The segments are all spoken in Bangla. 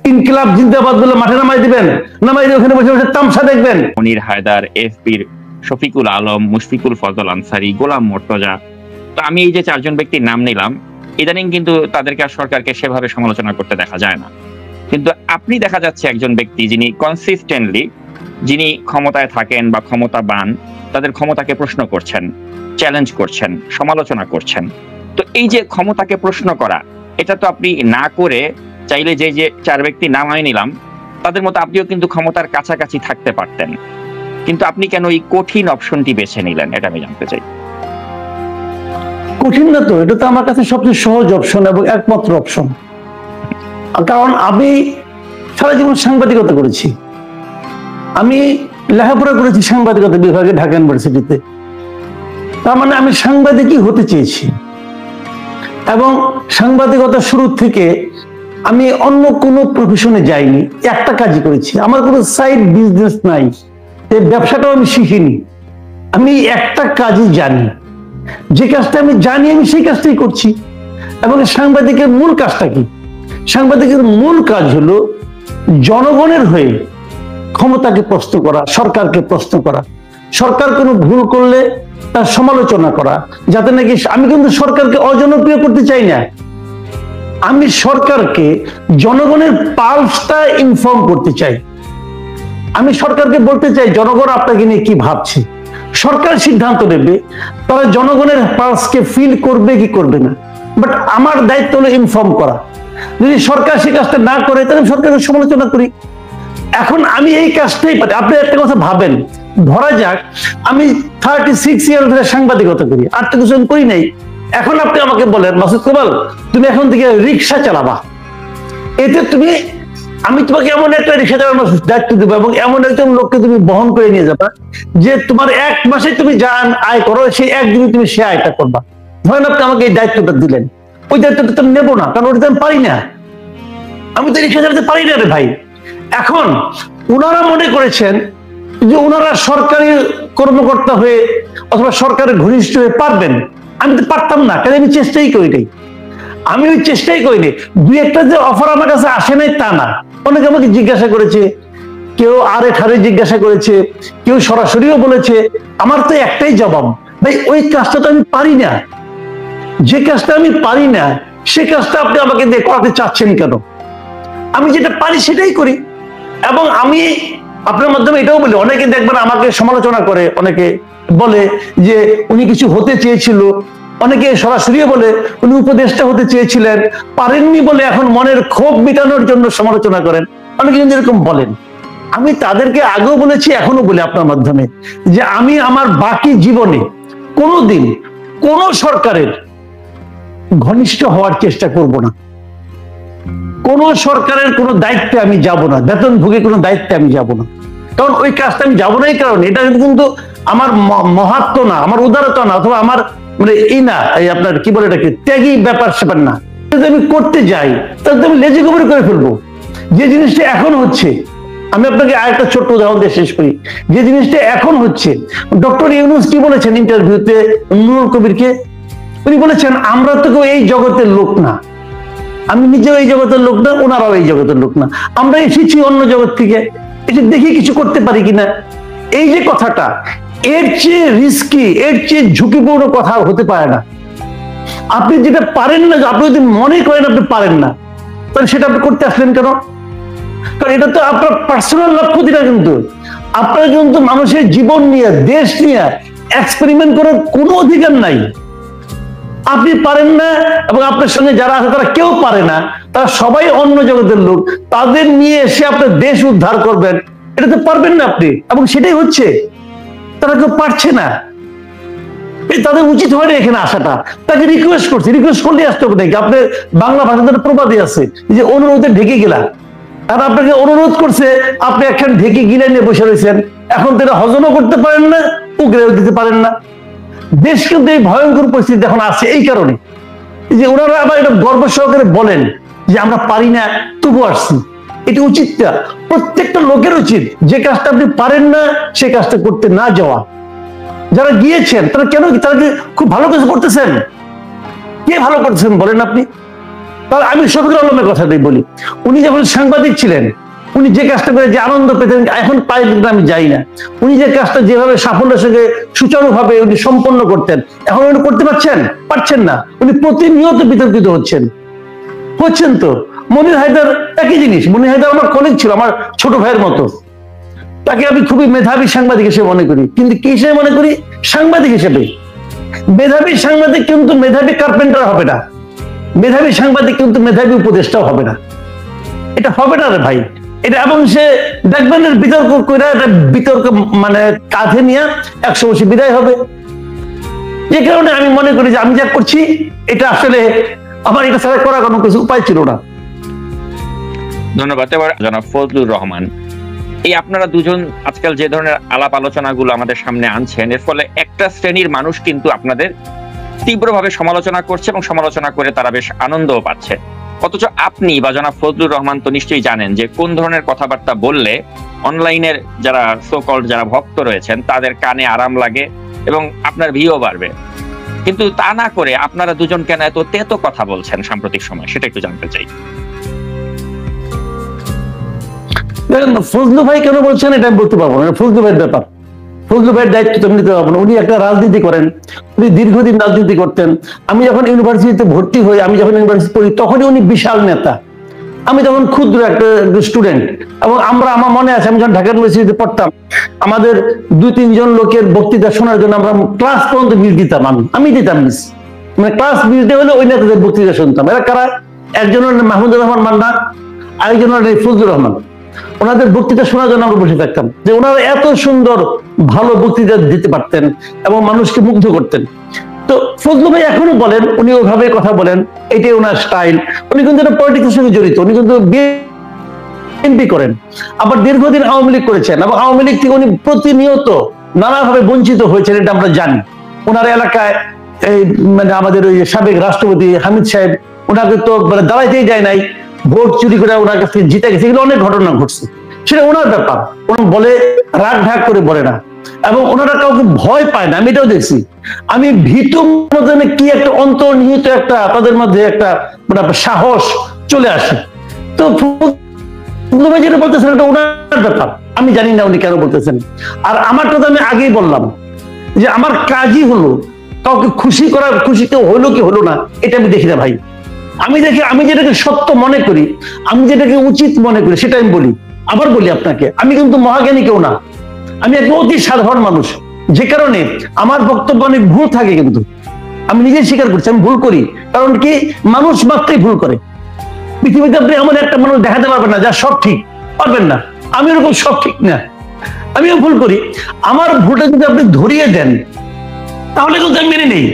ইনকিলাব জিন্দাবাদ বলে মাঠে নামাই দিবেন, নামাই দিয়ে ওখানে বসে বসে তামসা দেখবেন। মনির হায়দার, এফপির শফিকুল আলম, মুশফিকুল ফজল আনসারী, গোলাম মর্তজা, তো আমি এই যে চারজন ব্যক্তির নাম নিলাম, ইদানিং কিন্তু তাদেরকে আর সরকারকে সেভাবে সমালোচনা করতে দেখা যায় না। কিন্তু আপনি দেখা যাচ্ছে একজন ব্যক্তি যিনি কনসিস্টেন্টলি, যিনি ক্ষমতায় থাকেন বা ক্ষমতাবান, তাদের ক্ষমতাকে প্রশ্ন করছেন, চ্যালেঞ্জ করছেন, সমালোচনা করছেন। তো এই যে ক্ষমতাকে প্রশ্ন করা, এটা তো আপনি না করে চাইলে যে যে চার ব্যক্তি নাম আমি নিলাম তাদের মতো আপনিও কিন্তু ক্ষমতার কাছাকাছি থাকতে পারতেন। কিন্তু আপনি কেন এই কঠিন অপশনটি বেছে নিলেন, এটা আমি জানতে চাই। কঠিন না তো, এটা তো আমার কাছে সবচেয়ে সহজ অপশন এবং একমাত্র অপশন। কারণ আমি সারা জীবন সাংবাদিকতা করেছি, আমি লেখাপড়া করেছি সাংবাদিকতা বিভাগে ঢাকা ইউনিভার্সিটিতে। তার মানে আমি সাংবাদিকই হতে চেয়েছি, এবং সাংবাদিকতা শুরু থেকে আমি অন্য কোনো প্রফেশনে যাইনি, একটা কাজই করেছি। আমার কোনো সাইড বিজনেস নাই, এই ব্যবসাটাও আমি শিখিনি। আমি একটা কাজই জানি, যে কাজটা আমি জানি আমি সেই কাজটাই করছি। এবং সাংবাদিকের মূল কাজটা কি? সাংবাদিকের মূল কাজ হলো জনগণের হয়ে ক্ষমতাকে প্রশ্ন করা, সরকারকে প্রশ্ন করা, সরকার কোনো ভুল করলে তার সমালোচনা করা, যাতে নাকি আমি কিন্তু সরকারকে অজনপ্রিয় করতে চাই না, আমি সরকারকে জনগণের পালসটা ইনফর্ম করতে চাই। আমি সরকারকে বলতে চাই জনগণ আপনাকে নিয়ে কি ভাবছে, সরকার সিদ্ধান্ত নেবে তারা জনগণের পালসকে ফিল করবে কি করবে না। বাট আমার দায়িত্ব হলো ইনফর্ম করা। যদি সরকার সেই কাজটা না করে তাহলে সরকারের সমালোচনা করি। এখন আমি এই কাজটাই পারি। আপনি একটা কথা ভাবেন, ধরা যাক আমি 36 ইয়ার ধরে সাংবাদিকতা করি, আর তো কিছু করি নাই। এখন আপনি আমাকে বলেন মাসুদ কামাল তুমি এখন থেকে রিক্সা চালাবা, এতে তুমি, আমি তোমাকে এমন একটা রিক্সা চালানোর দায়িত্ব দেবো এবং এমন একজন লোককে তুমি বহন করে নিয়ে যাবা যে তোমার 1 মাসে তুমি যা আয় করো সেই একদিনে তুমি সে আয়টা করবা। ধরেন আপনি আমাকে এই দায়িত্বটা দিলেন, ওই দায়িত্বটা তো নেবো না, কারণ ওটা আমি পারি না, আমি তো রিক্সা চালাতে পারি না রে ভাই। এখন ওনারা মনে করেছেন যে ওনারা সরকারি কর্মকর্তা হয়ে অথবা সরকারের ঘনিষ্ঠ হয়ে পারবেন, আমি তো পারতাম না, কারণ আমি চেষ্টাই করি নাই। আমি ওই চেষ্টাই করিনি। দুই একটা যে অফার আমার কাছে আসে নাই তা না, অনেকে আমাকে জিজ্ঞাসা করেছে, কেউ আরে ঠারে জিজ্ঞাসা করেছে, কেউ সরাসরিও বলেছে। আমার তো একটাই জবাব, ভাই ওই কাজটা তো আমি পারি না। যে কাজটা আমি পারি না সে কাজটা আপনি আমাকে দিয়ে করাতে চাচ্ছেন কেন? আমি যেটা পারি সেটাই করি। এবং আমি আপনার মাধ্যমে এটাও বলি, অনেকে দেখবেন আমাকে সমালোচনা করে, অনেকে বলে যে উনি কিছু হতে চেয়েছিল, অনেকে সরাসরিও বলে উনি উপদেষ্টা হতে চেয়েছিলেন, পারেননি বলে এখন মনের ক্ষোভ মেটানোর জন্য সমালোচনা করেন, অনেকে কিন্তু এরকম বলেন। আমি তাদেরকে আগেও বলেছি, এখনো বলি আপনার মাধ্যমে, যে আমি আমার বাকি জীবনে কোনোদিন কোন সরকারের ঘনিষ্ঠ হওয়ার চেষ্টা করব না, কোন সরকারের কোনো দায়িত্বে আমি যাব না, বেতনভোগী কোনো দায়িত্বে আমি যাব না। কারণ ওই কাজটা আমি যাবো না, এই কারণে এটা কিন্তু আমার মহাত্ম না, আমার উদারতা না, অথবা আমার মানে এই না, এই আপনার কি বলে এটাকে ত্যাগী ব্যাপার স্যাপার না। যদি আমি করতে যাই তাহলে আমি লেজি গোবর করে ফেলবো। যে জিনিসটা এখন হচ্ছে, আমি আপনাকে আরেকটা ছোট্ট উদাহরণ দিয়ে শেষ করি, যে জিনিসটা এখন হচ্ছে, ডক্টর ইউনূস কি বলেছেন ইন্টারভিউতে নুরুল কবিরকে? উনি বলেছেন আমরা তো কেউ এই জগতের লোক না, আমি নিজেও এই জগতের লোক না, ওনারাও এই জগতের লোক না, আমরা এসেছি অন্য জগৎ থেকে, এটা দেখি কিছু করতে পারি কিনা। এই যে কথাটা, এর চেয়ে রিস্কি, এর চেয়ে ঝুঁকিপূর্ণ কথা হতে পারে না। আপনি যেটা পারেন না, আপনি যদি মনে করেন আপনি পারেন না, তাহলে সেটা আপনি করতে আসলেন কেন? কারণ এটা তো আপনার পার্সোনাল লক্ষ্য না, কিন্তু আপনার কিন্তু মানুষের জীবন নিয়ে, দেশ নিয়ে এক্সপেরিমেন্ট করার কোনো অধিকার নাই। আপনি পারেন না এবং আপনার সঙ্গে যারা আছে তারা কেউ পারে না, তারা সবাই অন্য জগতের লোক, তাদের নিয়ে এসে আপনার দেশ উদ্ধার করবেন, এটা তো পারবেন না আপনি। এবং সেটাই হচ্ছে, তারা কেউ পারছে না, তাদের উচিত হয় না এখানে আসাটা। তাকে রিকোয়েস্ট করছি, রিকোয়েস্ট করলে আসতে হবে নাকি? আপনার বাংলা ভাষাতে প্রবাদই আছে যে অনুরোধে ঢেকে গেলা, আর আপনাকে অনুরোধ করছে, আপনি একখান ঢেকে গিলে নিয়ে বসে রয়েছেন, এখন তো এটা হজমও করতে পারেন না, উগরেও দিতে পারেন না। দেশ কিন্তু এই ভয়ঙ্কর পরিস্থিতি এখন আছে এই কারণে যে ওনারা আবার এটা গর্ব সহকারে বলেন যে আমরা পারি না তবু আসছি। এটা উচিত না, প্রত্যেকটা লোকের উচিত যে কাজটা আপনি পারেন না সে কাজটা করতে না যাওয়া। যারা গিয়েছেন তারা কেন, তারা কি খুব ভালো কাজ করতেছেন? কে ভালো করতেছেন বলেন আপনি? তাহলে আমি শফিকুল আলমের কথাটাই বলি, উনি যখন সাংবাদিক ছিলেন, উনি যে কাজটা করে যে আনন্দ পেতেন এখন পাই আমি যাই না। উনি যে কাজটা যেভাবে সাফল্যের সঙ্গে সুচারুভাবে উনি সম্পন্ন করতেন, এখন উনি করতে পারছেন না। উনি প্রতিনিয়ত বিতর্কিত হচ্ছেন তো। মনির হায়দার একই জিনিস। মনির হায়দার আমার কলিগ ছিল, আমার ছোট ভাইয়ের মতো। তাকে আমি খুবই মেধাবী সাংবাদিক হিসেবে মনে করি, কিন্তু কি হিসেবে মনে করি? সাংবাদিক হিসেবে। মেধাবী সাংবাদিক কিন্তু মেধাবী কার্পেন্টার হবে না, মেধাবী সাংবাদিক কিন্তু মেধাবী উপদেষ্টাও হবে না। এটা হবে না রে ভাই। এটা এবং সে দেখবেন বিতর্ক করে বিতর্ক মানে কাঁধে নিয়ে 100 বছর বিদায় হবে। যে কারণে আমি মনে করি যে আমি যা করছি এটা আসলে আমার এটা ছাড়া করার কোনো কিছু উপায় ছিল না। ধন্যবাদ। এবার জনাব ফজলুর রহমান, এই আপনারা দুজন আজকাল যে ধরনের আলাপ আলোচনাগুলো আমাদের সামনে আনছেন, এর ফলে একটা শ্রেণীর মানুষ কিন্তু আপনাদের তীব্রভাবে সমালোচনা করছে এবং সমালোচনা করে তারা বেশ আনন্দও পাচ্ছে। অথচ আপনি বা জনাব ফজলুর রহমান তো নিশ্চয়ই জানেন যে কোন ধরনের কথাবার্তা বললে অনলাইনের যারা সো-কল্ড যারা ভক্ত রয়েছেন তাদের কানে আরাম লাগে এবং আপনার ভিউ বাড়বে। কিন্তু তা না করে আপনারা দুজন কেন এত তেতো কথা বলছেন সাম্প্রতিক সময়, সেটা একটু জানতে চাই। দেখেন, ফজলু ভাই কেন বলছেন এটা আমি বলতে পারবো না, ফজলু ভাইয়ের ব্যাপার। ফজলু ভাইয়ের দায়িত্ব তো নিতে পারবো না। উনি একটা রাজনীতি করেন, উনি দীর্ঘদিন রাজনীতি করতেন। আমি যখন ইউনিভার্সিটিতে ভর্তি হই, আমি যখন ইউনিভার্সিটি পড়ি, তখনই উনি বিশাল নেতা, আমি তখন ক্ষুদ্র একটা স্টুডেন্ট। এবং আমার মনে আছে, আমি যখন ঢাকা ইউনিভার্সিটিতে পড়তাম, আমাদের 2-3 জন লোকের বক্তৃতা শোনার জন্য আমরা ক্লাস পর্যন্ত মিস দিতাম। আমি দিতাম মিস, মানে ক্লাস মিস দিয়ে হলে ওই নেতাদের বক্তৃতা শুনতাম। এরা কারা? একজন মাহমুদুর রহমান মান্না, আরেকজন ফজলুর রহমান। ওনাদের বক্তৃতা শোনার জন্য আমরা বসে থাকতাম, যে ওনারা এত সুন্দর ভালো বক্তৃতা দিতে পারতেন এবং মানুষকে মুগ্ধ করতেন। তো ফজলু ভাই এখনো বলেন, উনি ওইভাবে কথা বলেন, এটাই ওনার স্টাইল। উনি কিন্তু পলিটিক্সের সঙ্গে জড়িত, উনি কিন্তু বিএনপি করেন, আবার দীর্ঘদিন আওয়ামী লীগ করেছেন, এবং আওয়ামী লীগ থেকে উনি প্রতিনিয়ত নানাভাবে বঞ্চিত হয়েছেন, এটা আমরা জানি। ওনার এলাকায় এই মানে আমাদের ওই সাবেক রাষ্ট্রপতি হামিদ সাহেব, ওনাকে তো মানে দাঁড়াইতেই যায় নাই, ভোট চুরি করে ওনার কাছ থেকে জিতে গেছে, এগুলো অনেক ঘটনা ঘটছে। সেটা ওনার ব্যাপার, ওনার বলে রাগ ঢাক করে বলে না, এবং ওনারা কাউকে ভয় পায় না। আমি এটাও দেখছি। আমি ভীতু মতনে কি একটা অন্তর্নিহিত একটা তাদের মধ্যে একটা মানে সাহস চলে আসে। তো যেটা বলতেছেন এটা ওনার ব্যাপার, আমি জানি না উনি কেন বলতেছেন। আর আমারটা তো আমি আগেই বললাম যে আমার কাজই হলো কাউকে খুশি করা, খুশি কেউ হলো কি হলো না এটা আমি দেখি না ভাই। আমি দেখি, আমি যেটাকে সত্য মনে করি, আমি যেটাকে উচিত মনে করি সেটা আমি বলি। আবার বলি আপনাকে, আমি কিন্তু মহাজ্ঞানী কেউ না, আমি একদম অতি সাধারণ মানুষ। যে কারণে আমার বক্তব্য অনেক ভুল থাকে, কিন্তু আমি নিজেই স্বীকার করছি আমি ভুল করি। কারণ কি, মানুষ মাত্রই ভুল করে। পৃথিবীতে আপনি এমন একটা মানুষ দেখাতে পারবেন না যা সব ঠিক, পারবেন না। আমি এরকম সব ঠিক না, আমিও ভুল করি। আমার ভুলটা যদি আপনি ধরিয়ে দেন তাহলে কিন্তু আমি মেনে নেই।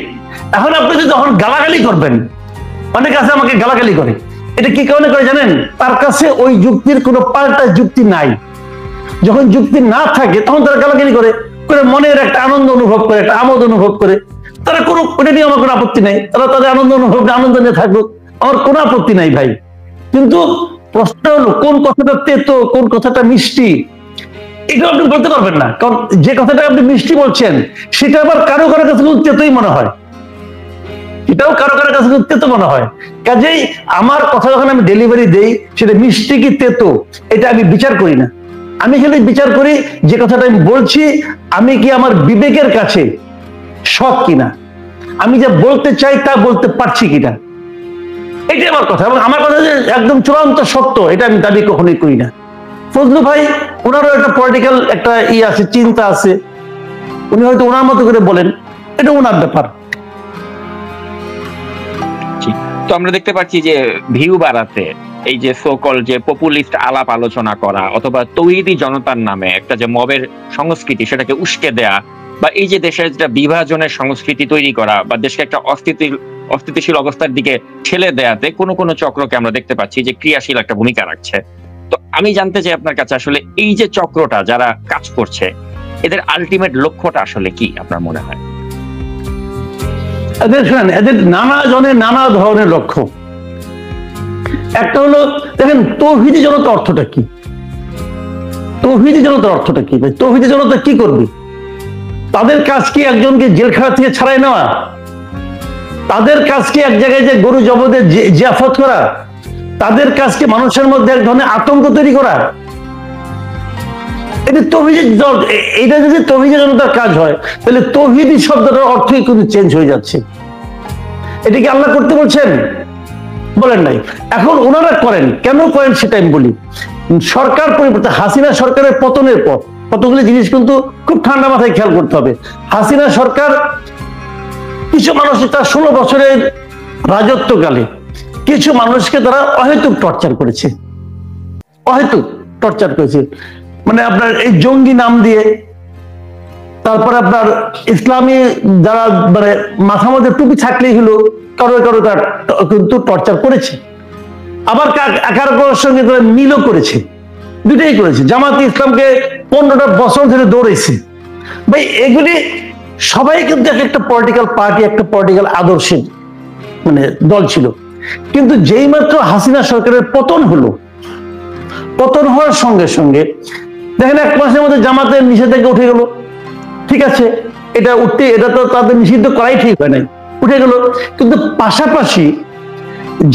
এখন আপনি যদি যখন গালাগালি করবেন, অনেক আছে আমাকে গালাগালি করে, এটা কি কারণে করে জানেন? তার কাছে ওই যুক্তির কোনো পাল্টা যুক্তি নাই। যখন যুক্তি না থাকে তখন তারা গালাগালি করে, মনের একটা আনন্দ অনুভব করে, একটা আমোদ অনুভব করে। তারা কোনো, ওটা নিয়ে আমার কোনো আপত্তি নাই, তারা তাদের আনন্দ অনুভব, আনন্দ নিয়ে থাকুক, আমার কোনো আপত্তি নাই ভাই। কিন্তু প্রশ্ন হলো কোন কথাটা তেতো, কোন কথাটা মিষ্টি, এটা আপনি বলতে পারবেন না। কারণ যে কথাটা আপনি মিষ্টি বলছেন সেটা আবার কারো কারো কাছে তেতোই মনে হয়, এটাও কারো কারো কাছে তেতো মনে হয়। কাজেই আমার কথা যখন আমি ডেলিভারি দেই, সেটা মিষ্টি কি তেতো এটা আমি বিচার করি না। আমি খালি বিচার করি যে কথাটা আমি বলছি আমি কি আমার বিবেকের কাছে সৎ কিনা, আমি যা বলতে চাই তা বলতে পারছি কিনা, এটাই আমার কথা। এবং আমার কথা যে একদম চূড়ান্ত সত্য এটা আমি দাবি কখনোই করি না। ফজলু ভাই, ওনারও একটা পলিটিক্যাল একটা আছে, চিন্তা আছে, উনি হয়তো ওনার মতো করে বলেন, এটা ওনার ব্যাপার। তো আমরা দেখতে পাচ্ছি যে ভিউ বাড়াতে এই যে সো-কল যে পপুলিস্ট আলাপ আলোচনা করা, অথবা তৌহিদি জনতার নামে একটা যে মবের সংস্কৃতি সেটাকে উস্কে দেয়া, বা এই যে দেশের যেটা বিভাজনের সংস্কৃতি তৈরি করা, বা দেশকে একটা অস্থিতিশীল অবস্থার দিকে ঠেলে দেয়াতে কোনো কোনো চক্রকে আমরা দেখতে পাচ্ছি যে ক্রিয়াশীল একটা ভূমিকা রাখছে। তো আমি জানতে চাই আপনার কাছে, আসলে এই যে চক্রটা যারা কাজ করছে, এদের আলটিমেট লক্ষ্যটা আসলে কি আপনার মনে হয়? এদের নানা জনের নানা ধরনের লক্ষ্য। একটা হলো, দেখেন তৌহিদি জনতা অর্থটা কি? তৌহিদি জনতার অর্থটা কি ভাই? তৌহিদি জনতা কি করবে? তাদের কাজ কি একজনকে জেলখানা থেকে ছাড়াই নেওয়া? তাদের কাজকে এক জায়গায় যে গরু জবদের জিয়াফত করা, তাদের কাজকে মানুষের মধ্যে এক ধরনের আতঙ্ক তৈরি করা, এটা তৌহিদের, এটা যদি তৌহিদের জনতার কাজ হয় তাহলে তৌহিদি শব্দটার অর্থই কিন্তু চেঞ্জ হয়ে যাচ্ছে। এটা কি আল্লাহ করতে বলছেন? বলেন নাই। এখন ওনারা করেন, কেন করেন সেটা আমি বলি। সরকার পরিবর্তন, হাসিনা সরকারের পতনের পর কতগুলি জিনিস কিন্তু খুব ঠান্ডা মাথায় খেয়াল করতে হবে। হাসিনা সরকার কিছু মানুষ তার 16 বছরের রাজত্বকালে কিছু মানুষকে তারা অহেতুক টর্চার করেছে, অহেতুক টর্চার করেছে। মানে আপনার এই জঙ্গি নাম দিয়ে, তারপরে আপনার ইসলামী যারা মানে মাথা মধ্যে টুপি থাকলেই হলো কারো কারো তার কিন্তু টর্চার করেছে। আবার কারোর সঙ্গে তারা মিলও করেছে, দুটাই করেছে। জামাতে ইসলামকে 15টা বছর ধরে দৌড়েছে। ভাই এগুলি সবাই কিন্তু একটা পলিটিক্যাল পার্টি, একটা পলিটিক্যাল আদর্শের মানে দল ছিল। কিন্তু যেই মাত্র হাসিনা সরকারের পতন হলো, পতন হওয়ার সঙ্গে সঙ্গে দেখেন 1 মাসের মধ্যে জামাতের নিষেধাজ্ঞা উঠে গেল। ঠিক আছে, এটা উঠতে, এটা তো তাদের নিষিদ্ধ করাই ঠিক হয় নাই, উঠে গেল। কিন্তু পাশাপাশি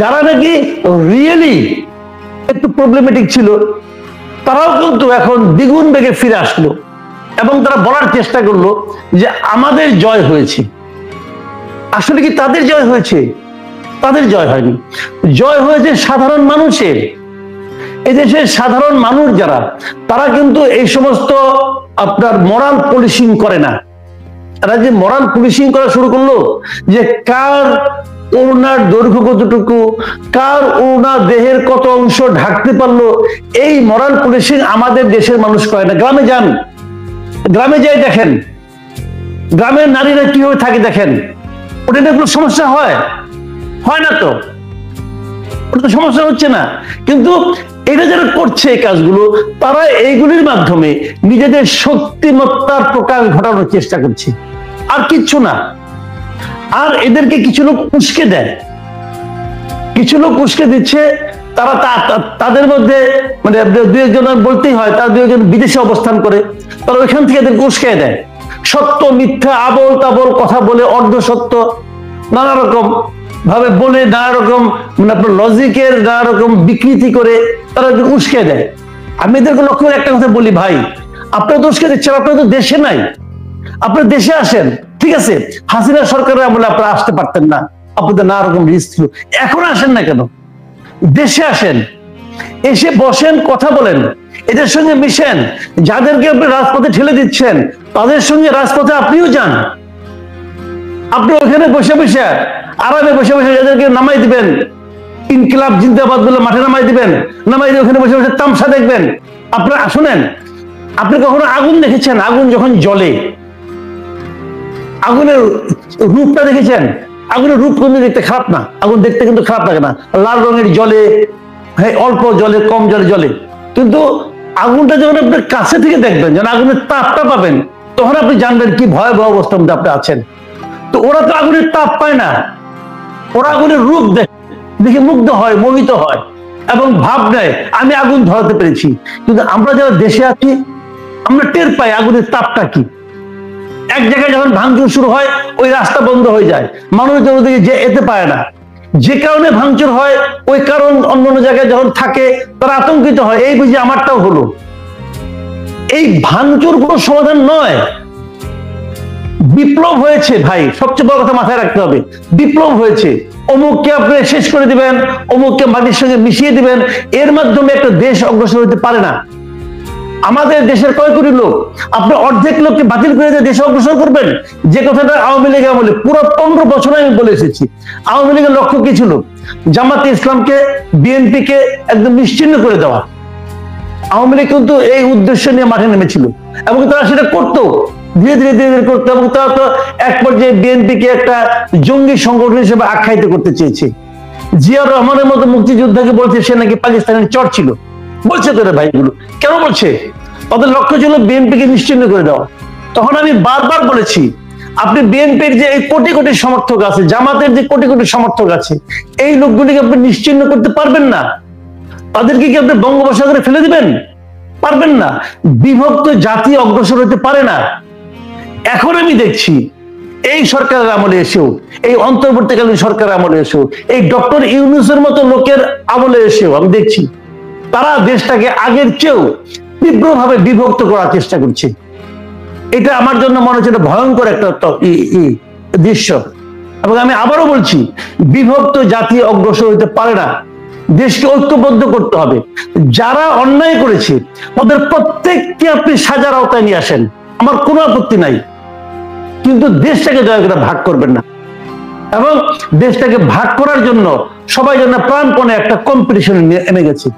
যারা নাকি রিয়েলি একটু প্রবলেমেটিক ছিল তারাও কিন্তু এখন দ্বিগুণ বেগে ফিরে আসলো এবং তারা বলার চেষ্টা করলো যে আমাদের জয় হয়েছে। আসলে কি তাদের জয় হয়েছে? তাদের জয় হয়নি, জয় হয়েছে সাধারণ মানুষের। এদেশের সাধারণ মানুষ যারা, তারা কিন্তু এই সমস্ত আপনার মোরাল পুলিশিং করে না। তারা যে মোরাল পুলিশিং করা শুরু করলো, যে কার ওনার দৈর্ঘ্য কতটুকু, কার ওনার দেহের কত অংশ ঢাকতে পারলো, এই মোরাল পুলিশিং আমাদের দেশের মানুষ করে না। গ্রামে যান, গ্রামে যাই দেখেন গ্রামের নারীরা কিভাবে থাকে দেখেন। ওটা নিয়ে কোনো সমস্যা হয়? হয় না তো, ওটা তো সমস্যা হচ্ছে না। কিন্তু এটা যারা করছে এই কাজগুলো, তারা এইগুলির মাধ্যমে নিজেদের শক্তিমত্তার প্রকাশ ঘটানোর চেষ্টা করছে, আর কিচ্ছু না। আর এদেরকে কিছু লোক উস্কে দেয়, কিছু লোক উস্কে দিচ্ছে। তারা তাদের মধ্যে মানে 2-1 জন বলতেই হয়, তারা 2-1 জন বিদেশে অবস্থান করে, তারা ওইখান থেকে এদেরকে উস্কে দেয়। সত্য মিথ্যা আবল তাবল কথা বলে, অর্ধ সত্য নানা রকম ভাবে বলে, নানা রকম মানে আপনার লজিকের নানা রকম বিকৃতি করে তারা উস্কে দেয়। আমি এদেরকে লক্ষ্য করে একটা কথা বলি, ভাই আপনারা তো উস্কে দিচ্ছেন, আপনারা তো দেশে নাই, আপনারা দেশে আসেন। ঠিক আছে, হাসিনা সরকারের আমলে আপনারা আসতে পারতেন না, আপনাদের নানা রকম রিস্ক ছিল। এখন আসেন না কেন? দেশে আসেন, এসে বসেন, কথা বলেন, এদের সঙ্গে মিশেন। যাদেরকে আপনি রাজপথে ঠেলে দিচ্ছেন তাদের সঙ্গে রাজপথে আপনিও যান। আপনি ওখানে বসে বসে আরামে বসে বসে যাদেরকে নামাই দিবেন, ইনকিলাব জিন্দাবাদ বলে মাঠে নামাই দিবেন, নামাই দিয়ে ওখানে বসে বসে তামসা দেখবেন। আপনারা শুনেন, আপনি কখনো আগুন দেখেছেন? আগুন যখন জ্বলে, আগুনের রূপটা দেখেছেন? আগুনের রূপ কিন্তু দেখতে খারাপ না, আগুন দেখতে কিন্তু খারাপ লাগে না। লাল রঙের জলে, হ্যাঁ অল্প জলে, কম জলে জ্বলে। কিন্তু আগুনটা যখন আপনি কাছে থেকে দেখবেন, যখন আগুনের তাপটা পাবেন, তখন আপনি জানবেন কি ভয়াবহ অবস্থার মধ্যে আপনি আছেন। তো ওরা তো আগুনের তাপ পায় না, ওরা আগুনের রূপ দেখে মুগ্ধ হয়, মোহিত হয় এবং ভাব নেয় আমি আগুন ধরাতে পেরেছি। কিন্তু আমরা যারা দেশে আছি, আমরা টের পাই আগুনের তাপটা কি। এক জায়গায় যখন ভাঙচুর শুরু হয়, ওই রাস্তা বন্ধ হয়ে যায়, মানুষজন ওদিকে যেতে পারে না। যে কারণে ভাঙচুর হয়, ওই কারণ অন্য জায়গায় যখন থাকে তারা আতঙ্কিত হয়, এই বুঝি আমারটাও হলো। এই ভাঙচুর কোনো সমাধান নয়, বিপ্লব হয়েছে ভাই, সবচেয়ে বড় কথা মাথায় রাখতে হবে। বিপ্লব হয়েছে, অমুককে আপনি শেষ করে দিবেন, অমুককে মাটির সঙ্গে মিশিয়ে দিবেন, এর মাধ্যমে একটা দেশ অগ্রসর হতে পারে না। আমাদের দেশের কয় কোটি লোক, আপনি অর্ধেক লোককে বাতিল করে দিয়ে দেশে অগ্রসর করবেন? যে কথাটা আওয়ামী লীগ আমলে পুরো 15 বছর আমি বলে এসেছি। আওয়ামী লীগের লক্ষ্য কি ছিল? জামাতে ইসলামকে, বিএনপিকে একদম নিশ্চিহ্ন করে দেওয়া। আওয়ামী লীগ কিন্তু এই উদ্দেশ্য নিয়ে মাঠে নেমেছিল এবং তারা সেটা করতো, ধীরে ধীরে ধীরে ধীরে করতো। এবং তারা তো এক পর্যায়ে বিএনপিকে একটা জঙ্গি সংগঠন হিসেবে আখ্যায়িত করতে চেয়েছে। জিয়াউর রহমানের মতো মুক্তিযোদ্ধাকে বলছে সে নাকি পাকিস্তানের চর ছিল, বলছে তোরা ভাইগুলো কেন বলছে? তাদের লক্ষ্য ছিল বিএনপিকে নিশ্চিহ্ন করে দেওয়া। তখন আমি বারবার বলেছি, আপনি বিএনপির যে এই কোটি কোটি সমর্থক আছে, জামাতের যে কোটি কোটি সমর্থক আছে, এই লোকগুলিকে আপনি নিশ্চিহ্ন করতে পারবেন না। তাদেরকে কি আপনি বঙ্গোপসাগরে ফেলে দিবেন? পারবেন না। বিভক্ত জাতি অগ্রসর হতে পারে না। এখন আমি দেখছি এই সরকারের আমলে এসেও, এই অন্তর্বর্তীকালীন সরকারের আমলে এসেও, এই ডক্টর ইউনূসের মতো লোকের আমলে এসেও আমি দেখছি তারা দেশটাকে আগের চেয়েও তীব্রভাবে বিভক্ত করার চেষ্টা করছে। এটা আমার জন্য মনে হচ্ছে একটা ভয়ঙ্কর একটা দৃশ্য। এবং আমি আবারও বলছি, বিভক্ত জাতি অগ্রসর হতে পারে না, দেশকে ঐক্যবদ্ধ করতে হবে। যারা অন্যায় করেছে তাদের প্রত্যেককে আপনি সাজার আওতায় নিয়ে আসেন, আমার কোনো আপত্তি নাই, কিন্তু দেশটাকে দয়া করে ভাগ করবেন না। এবং দেশটাকে ভাগ করার জন্য সবাই যেন প্রাণপণে একটা কম্পিটিশনে নেমে গেছে।